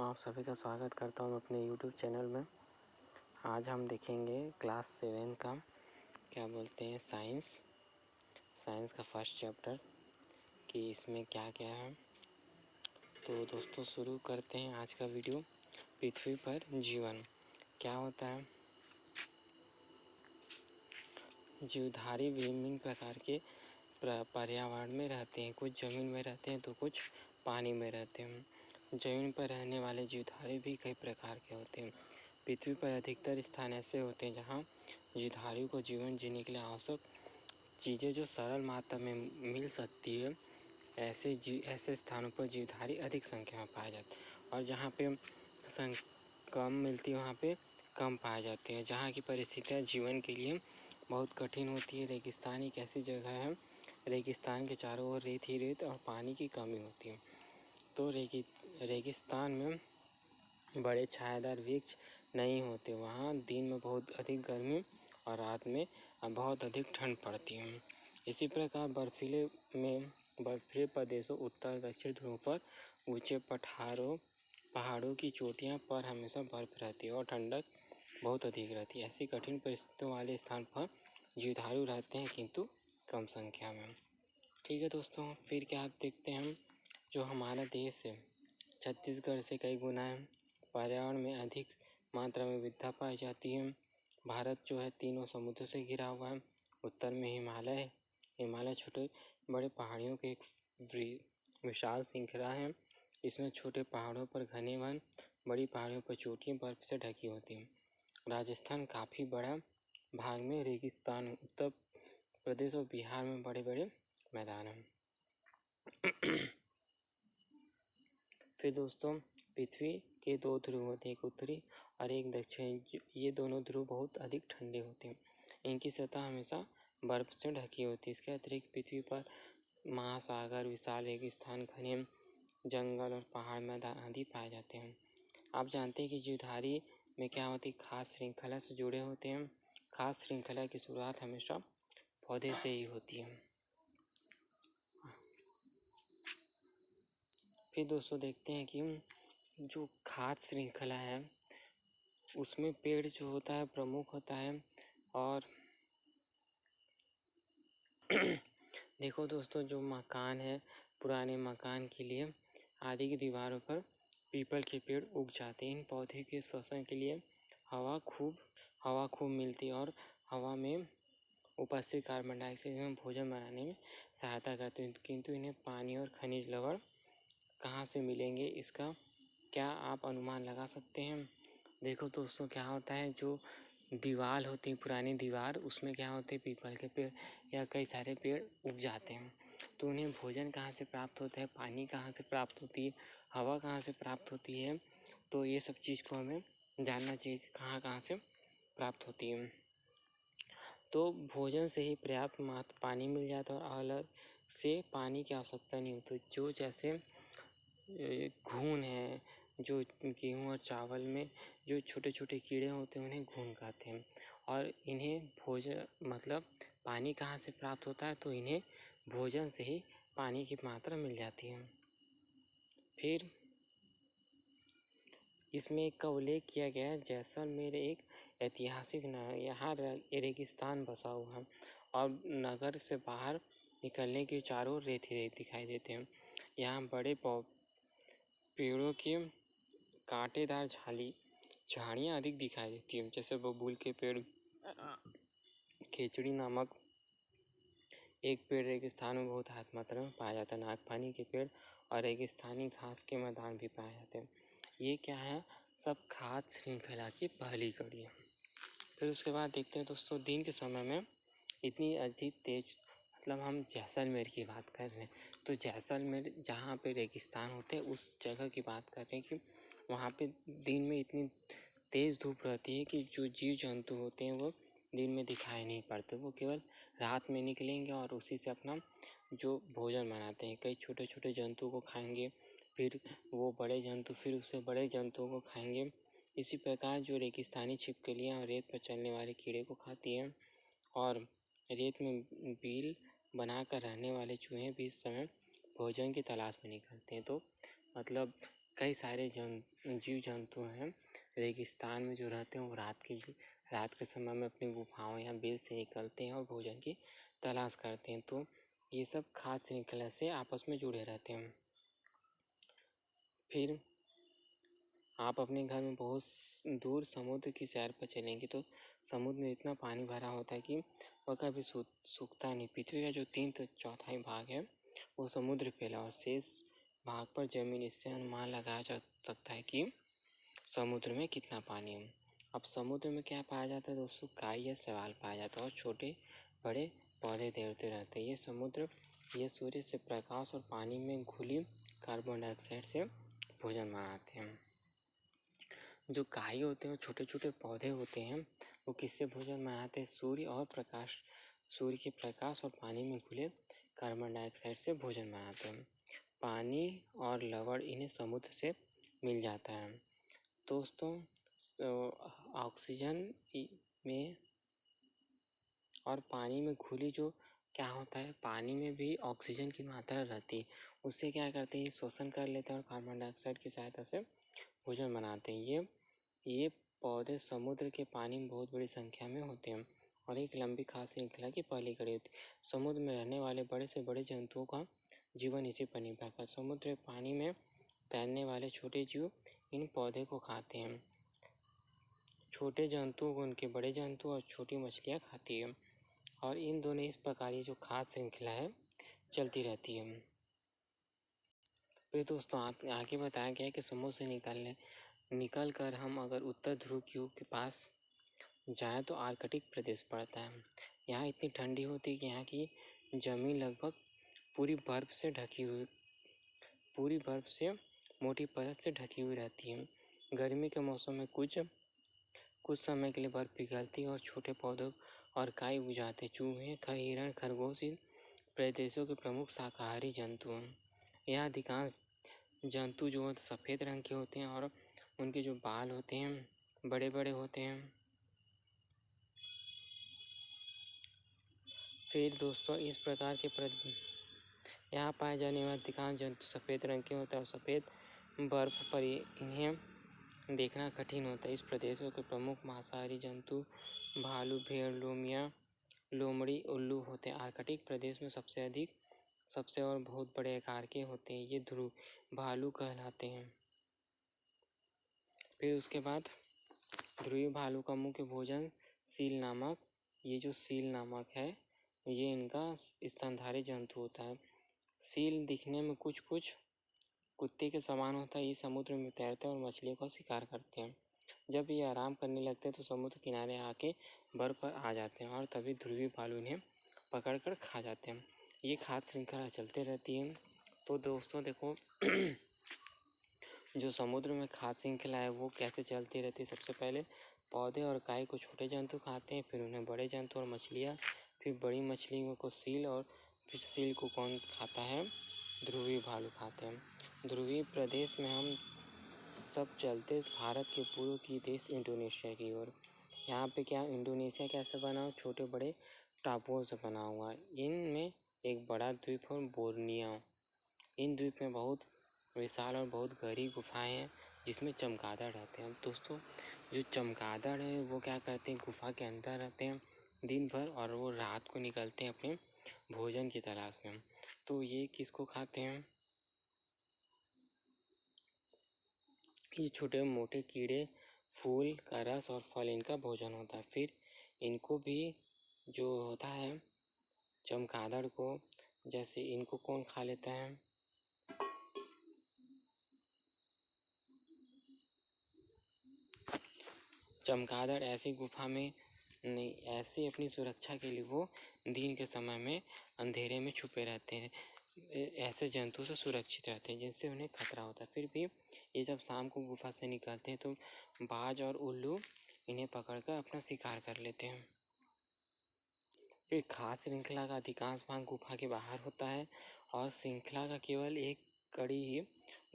आप सभी का स्वागत करता हूँ अपने YouTube चैनल में। आज हम देखेंगे क्लास 7 का क्या बोलते हैं साइंस का फर्स्ट चैप्टर कि इसमें क्या क्या है। तो दोस्तों शुरू करते हैं आज का वीडियो। पृथ्वी पर जीवन क्या होता है। जीवधारी विभिन्न प्रकार के पर्यावरण में रहते हैं। कुछ ज़मीन में रहते हैं तो कुछ पानी में रहते हैं। ज़मीन पर रहने वाले जीवधारी भी कई प्रकार के होते हैं। पृथ्वी पर अधिकतर स्थान ऐसे होते हैं जहां जीवधारियों को जीवन जीने के लिए आवश्यक चीज़ें जो सरल मात्रा में मिल सकती है, ऐसे स्थानों पर जीवधारी अधिक संख्या में पाए जाते हैं। और जहाँ पे कम मिलती है वहाँ पे कम पाए जाते हैं। जहाँ की परिस्थितियाँ जीवन के लिए बहुत कठिन होती है। रेगिस्तान एक ऐसी जगह है, रेगिस्तान के चारों ओर रेत ही रेत और पानी की कमी होती है। तो रेगिस्तान में बड़े छायादार वृक्ष नहीं होते। वहाँ दिन में बहुत अधिक गर्मी और रात में बहुत अधिक ठंड पड़ती है। इसी प्रकार बर्फीले प्रदेशों उत्तर दक्षिण ध्रुव पर ऊंचे पहाड़ों की चोटियों पर हमेशा बर्फ रहती है और ठंडक बहुत अधिक रहती है। ऐसी कठिन परिस्थितियों वाले स्थान पर जीवधारू रहते हैं किंतु कम संख्या में। ठीक है दोस्तों, फिर क्या देखते हैं हम। जो हमारा देश है छत्तीसगढ़ से कई गुना है। पर्यावरण में अधिक मात्रा में विविधता पाई जाती है। भारत जो है तीनों समुद्र से घिरा हुआ है। उत्तर में हिमालय छोटे बड़े पहाड़ियों के एक विशाल श्रृंखला है। इसमें छोटे पहाड़ों पर घने वन, बड़ी पहाड़ियों पर चोटियां बर्फ से ढकी होती हैं। राजस्थान काफ़ी बड़ा भाग में रेगिस्तान, उत्तर प्रदेश और बिहार में बड़े बड़े मैदान हैं। फिर दोस्तों पृथ्वी के 2 ध्रुव होते हैं, एक उत्तरी और एक दक्षिणी। ये दोनों ध्रुव बहुत अधिक ठंडे होते हैं। इनकी सतह हमेशा बर्फ से ढकी होती है। इसके अतिरिक्त पृथ्वी पर महासागर, विशाल रेगिस्तान, घने जंगल और पहाड़ मैदान आदि पाए जाते हैं। आप जानते हैं कि जीवधारी में क्या होती है, खास श्रृंखला से जुड़े होते हैं। खास श्रृंखला की शुरुआत हमेशा पौधे से ही होती है। फिर दोस्तों देखते हैं कि जो खाद्य श्रृंखला है उसमें पेड़ जो होता है प्रमुख होता है। और देखो दोस्तों, जो मकान है, पुराने मकान के लिए आदि की दीवारों पर पीपल के पेड़ उग जाते हैं। इन पौधे के श्वसन के लिए हवा खूब मिलती है और हवा में उपस्थित कार्बन डाइऑक्साइड में भोजन बनाने में सहायता करते हैं। किंतु इन्हें पानी और खनिज लवण कहाँ से मिलेंगे, इसका क्या आप अनुमान लगा सकते हैं। देखो दोस्तों, क्या होता है, जो दीवार होती है, पुरानी दीवार, उसमें क्या होते हैं, पीपल के पेड़ या कई सारे पेड़ उग जाते हैं। तो उन्हें भोजन कहाँ से प्राप्त होता है, पानी कहाँ से प्राप्त होती है, हवा कहाँ से प्राप्त होती है। तो ये सब चीज़ को हमें जानना चाहिए कि कहाँ से प्राप्त होती है। तो भोजन से ही पर्याप्त मात्रा पानी मिल जाता है और अलग से पानी की आवश्यकता नहीं होती। जो जैसे घून है, जो गेहूँ और चावल में जो छोटे छोटे कीड़े होते हैं उन्हें घून कहते हैं। और इन्हें भोजन मतलब पानी कहाँ से प्राप्त होता है, तो इन्हें भोजन से ही पानी की मात्रा मिल जाती है। फिर इसमें एक का उल्लेख किया गया है, जैसलमेर एक ऐतिहासिक नगर, यहाँ रेगिस्तान बसा हुआ है और नगर से बाहर निकलने के चारों रेत ही रेत दिखाई देते हैं। यहाँ बड़े पेड़ों की कांटेदार झाड़ियाँ अधिक दिखाई देती हैं, जैसे बबूल के पेड़, खेचड़ी नामक एक पेड़ रेगिस्तान में बहुत अधिक मात्रा में पाया जाता है। नागफनी के पेड़ और रेगिस्तानी घास के मैदान भी पाए जाते हैं। ये क्या है, सब खाद्य श्रृंखला की पहली कड़ी है। फिर उसके बाद देखते हैं दोस्तों, दिन के समय में इतनी अधिक तेज, मतलब हम जैसलमेर की बात कर रहे हैं, तो जैसलमेर जहाँ पे रेगिस्तान होते हैं उस जगह की बात कर रहे हैं कि वहाँ पे दिन में इतनी तेज़ धूप रहती है कि जो जीव जंतु होते हैं वो दिन में दिखाई नहीं पड़ते। वो केवल रात में निकलेंगे और उसी से अपना जो भोजन बनाते हैं। कई छोटे छोटे जंतु को खाएंगे, फिर वो बड़े जंतु फिर उससे बड़े जंतुओं को खाएंगे। इसी प्रकार जो रेगिस्तानी छिपकलियाँ और रेत पर चलने वाले कीड़े को खाती हैं और रेत में बिल बनाकर रहने वाले चूहे भी इस समय भोजन की तलाश में निकलते हैं। तो मतलब कई सारे जीव जंतु हैं रेगिस्तान में जो रहते हैं, वो रात के समय में अपनी गुफाओं या बिल से निकलते हैं और भोजन की तलाश करते हैं। तो ये सब खाद्य श्रृंखला से आपस में जुड़े रहते हैं। फिर आप अपने घर में बहुत दूर समुद्र की सैर पर चलेंगे तो समुद्र में इतना पानी भरा होता है कि वह कभी सूखता नहीं। पृथ्वी का जो 3/4 भाग है वो समुद्र फैला और शेष भाग पर जमीन। इससे अनुमान लगाया जा सकता है कि समुद्र में कितना पानी है। अब समुद्र में क्या पाया जाता है दोस्तों? काई या शैवाल पाया जाता है और छोटे बड़े पौधे तैरते रहते हैं। ये सूर्य से प्रकाश और पानी में घुली कार्बन डाइऑक्साइड से भोजन बनाते हैं। जो काई होते हैं, छोटे छोटे पौधे होते हैं, वो किससे भोजन बनाते हैं? सूर्य के प्रकाश और पानी में घुले कार्बन डाइऑक्साइड से भोजन बनाते हैं। पानी और लवण इन्हें समुद्र से मिल जाता है। दोस्तों, ऑक्सीजन में और पानी में घुली जो क्या होता है, पानी में भी ऑक्सीजन की मात्रा रहती है। उससे क्या करते हैं, शोषण कर लेते हैं और कार्बन डाइऑक्साइड की सहायता से भोजन बनाते हैं। ये पौधे समुद्र के पानी में बहुत बड़ी संख्या में होते हैं और एक लंबी खाद्य श्रृंखला की पहली कड़ी होती है। समुद्र में रहने वाले बड़े से बड़े जंतुओं का जीवन इसी पर निर्भर करता है। समुद्र के पानी में तैरने वाले छोटे जीव इन पौधे को खाते हैं। छोटे जंतु को उनके बड़े जंतु और छोटी मछलियाँ खाती है और इन दोनों इस प्रकार की जो खाद्य श्रृंखला है चलती रहती है। फिर दोस्तों आगे बताया गया है कि समुद्र से निकल कर हम अगर उत्तर ध्रुव के पास जाएं तो आर्कटिक प्रदेश पड़ता है। यहाँ इतनी ठंडी होती है कि यहाँ की जमीन लगभग पूरी बर्फ से मोटी परत से ढकी हुई रहती है। गर्मी के मौसम में कुछ समय के लिए बर्फ पिघलती है और छोटे पौधों और काई उग जाते। चूहे, हिरण, खरगोश इन प्रदेशों के प्रमुख शाकाहारी जंतु हैं। यहाँ अधिकांश जंतु जो सफ़ेद रंग के होते हैं और उनके जो बाल होते हैं बड़े बड़े होते हैं। फिर दोस्तों इस प्रकार के यहाँ पाए जाने वाले अधिकांश जंतु सफ़ेद रंग के होते हैं और सफ़ेद बर्फ पर इन्हें देखना कठिन होता है। इस प्रदेशों के प्रमुख मांसाहारी जंतु भालू, भेड़, लोमड़ी, उल्लू होते हैं। आर्कटिक प्रदेश में सबसे और बहुत बड़े आकार के होते हैं। ये ध्रुव भालू कहलाते हैं। फिर उसके बाद ध्रुवीय भालू का मुख्य भोजन सील नामक है, ये इनका स्तनधारी जंतु होता है। सील दिखने में कुछ कुत्ते के समान होता है। ये समुद्र में तैरते हैं और मछलियों का शिकार करते हैं। जब ये आराम करने लगते हैं तो समुद्र किनारे आके बर्फ पर आ जाते हैं और तभी ध्रुवीय भालू इन्हें पकड़कर खा जाते हैं। ये खाद्य श्रृंखला चलते रहती है। तो दोस्तों देखो जो समुद्र में खाद्य श्रृंखला है वो कैसे चलती रहती है। सबसे पहले पौधे और काई को छोटे जंतु खाते हैं, फिर उन्हें बड़े जंतु और मछलियाँ, फिर बड़ी मछलियों को सील और फिर सील को कौन खाता है? ध्रुवीय भालू खाते हैं। ध्रुवीय प्रदेश में हम सब चलते भारत के पूर्व की देश इंडोनेशिया की ओर। यहाँ पे क्या इंडोनेशिया कैसे बना? छोटे बड़े टापुओं से बना हुआ है। इनमें एक बड़ा द्वीप है बोर्नियो। इन द्वीप में बहुत विशाल और बहुत गहरी गुफाएं हैं जिसमें चमगादड़ रहते हैं। दोस्तों जो चमगादड़ है वो क्या करते हैं, गुफा के अंदर रहते हैं दिन भर और वो रात को निकलते हैं अपने भोजन की तलाश में। तो ये किसको खाते हैं? ये छोटे मोटे कीड़े, फूल का रस और फल इनका भोजन होता है। फिर इनको भी जो होता है चमगादड़ को, जैसे इनको कौन खा लेता है? चमगादड़ ऐसी गुफा में नहीं, ऐसे अपनी सुरक्षा के लिए वो दिन के समय में अंधेरे में छुपे रहते हैं। ऐसे जंतु से सुरक्षित रहते हैं जिनसे उन्हें खतरा होता है। फिर भी ये जब शाम को गुफा से निकलते हैं तो बाज और उल्लू इन्हें पकड़कर अपना शिकार कर लेते हैं। फिर खाद्य श्रृंखला का अधिकांश भाग गुफा के बाहर होता है और श्रृंखला का केवल एक कड़ी ही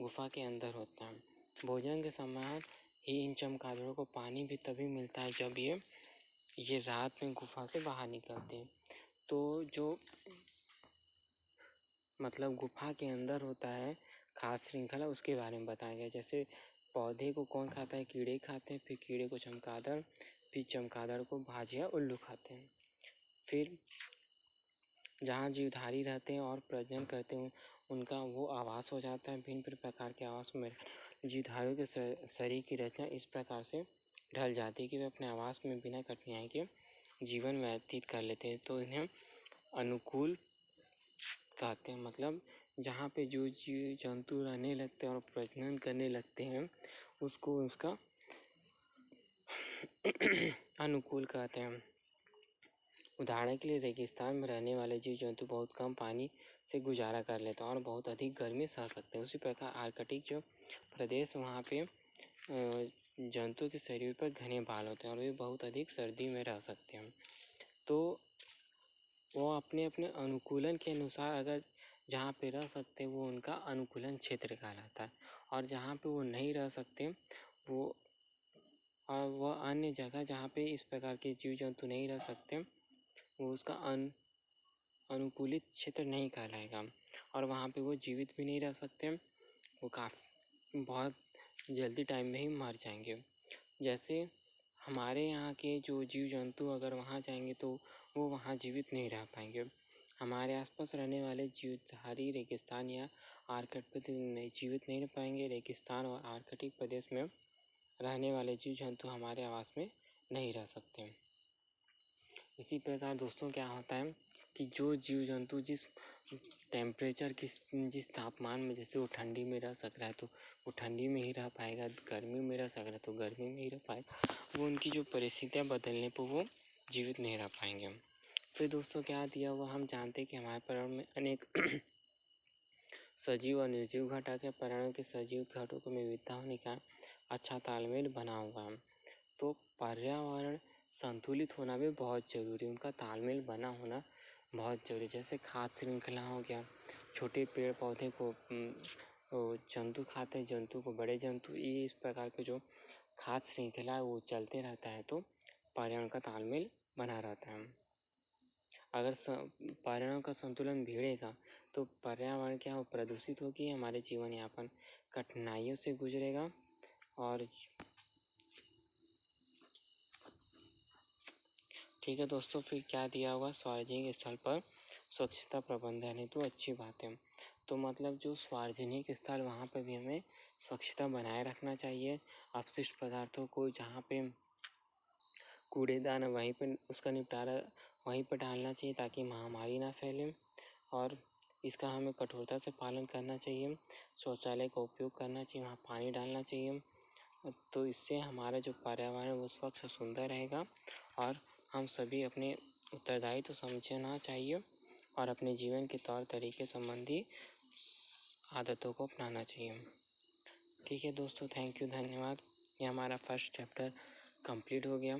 गुफा के अंदर होता है। भोजन के समय ही इन चमगादड़ों को पानी भी तभी मिलता है जब ये रात में गुफा से बाहर निकलते हैं। तो जो मतलब गुफा के अंदर होता है खाद्य श्रृंखला उसके बारे में बताया गया। जैसे पौधे को कौन खाता है, कीड़े खाते हैं, फिर कीड़े को चमगादड़, फिर चमगादड़ को भाजिया उल्लू खाते हैं। फिर जहाँ जीवधारी रहते हैं और प्रजनन करते हैं उनका वो आवास हो जाता है। भिन्न प्रकार के आवास में जीवधारियों के शरीर की रचना इस प्रकार से ढल जाती है कि वे अपने आवास में बिना कठिनाई के जीवन व्यतीत कर लेते हैं। तो इन्हें अनुकूल कहते हैं। मतलब जहाँ पे जो जीव जंतु रहने लगते हैं और प्रजनन करने लगते हैं उसको उसका अनुकूल कहते हैं। उदाहरण के लिए रेगिस्तान में रहने वाले जीव जंतु बहुत कम पानी से गुजारा कर लेते हैं और बहुत अधिक गर्मी सह सकते हैं। उसी प्रकार आर्कटिक जो प्रदेश वहाँ पे जंतु के शरीर पर घने बाल होते हैं और वे बहुत अधिक सर्दी में रह सकते हैं। तो वो अपने अपने अनुकूलन के अनुसार अगर जहाँ पे रह सकते वो उनका अनुकूलन क्षेत्र कहलाता है, और जहाँ पे वो नहीं रह सकते वो और वह अन्य जगह जहाँ पे इस प्रकार के जीव जंतु नहीं रह सकते वो उसका अनुकूलित क्षेत्र नहीं कहलाएगा, और वहाँ पे वो जीवित भी नहीं रह सकते। वो बहुत जल्दी टाइम में ही मर जाएंगे। जैसे हमारे यहाँ के जो जीव जंतु अगर वहाँ जाएंगे तो वो वहाँ जीवित नहीं रह पाएंगे। हमारे आसपास रहने वाले जीवधारी रेगिस्तान या आर्कटिक में जीवित नहीं रह पाएंगे। रेगिस्तान और आर्कटिक प्रदेश में रहने वाले जीव जंतु हमारे आवास में नहीं रह सकते। इसी प्रकार दोस्तों क्या होता है कि जो जीव जंतु जिस टेम्परेचर जिस तापमान में, जैसे वो ठंडी में रह सक रहा है तो वो ठंडी में ही रह पाएगा, गर्मी में रह सक रहा है तो गर्मी में ही रह पाएगा। वो उनकी जो परिस्थितियाँ बदलने पर वो जीवित नहीं रह पाएंगे। फिर दोस्तों क्या दिया हुआ, हम जानते हैं कि हमारे पर्यावरण में अनेक सजीव और निर्जीव घटक है। पर्यावरण के सजीव घटकों में विविधता होने का अच्छा तालमेल बना हुआ है। तो पर्यावरण संतुलित होना भी बहुत ज़रूरी है, उनका तालमेल बना होना बहुत ज़रूरी। जैसे खाद्य श्रृंखला हो गया, छोटे पेड़ पौधे को जंतु खाते हैं, जंतु को बड़े जंतु, ये इस प्रकार के जो खाद्य श्रृंखला है वो चलते रहता है तो पर्यावरण का तालमेल बना रहता है। अगर पर्यावरण का संतुलन बिगड़ेगा तो पर्यावरण क्या हो, प्रदूषित होगी, हमारे जीवन यापन कठिनाइयों से गुजरेगा। और ठीक है दोस्तों, फिर क्या दिया होगा, सार्वजनिक स्थल पर स्वच्छता प्रबंधन है तो अच्छी बात है। तो मतलब जो सार्वजनिक स्थल वहाँ पर भी हमें स्वच्छता बनाए रखना चाहिए। अपशिष्ट पदार्थों को जहाँ पे कूड़ेदान है वहीं पर उसका निपटारा वहीं पर डालना चाहिए ताकि महामारी ना फैले, और इसका हमें कठोरता से पालन करना चाहिए। शौचालय का उपयोग करना चाहिए, वहाँ पानी डालना चाहिए। तो इससे हमारा जो पर्यावरण वो स्वच्छ और सुंदर रहेगा, और हम सभी अपने उत्तरदायित्व समझना चाहिए और अपने जीवन के तौर तरीके संबंधी आदतों को अपनाना चाहिए। ठीक है दोस्तों, थैंक यू, धन्यवाद। ये हमारा फर्स्ट चैप्टर कंप्लीट हो गया।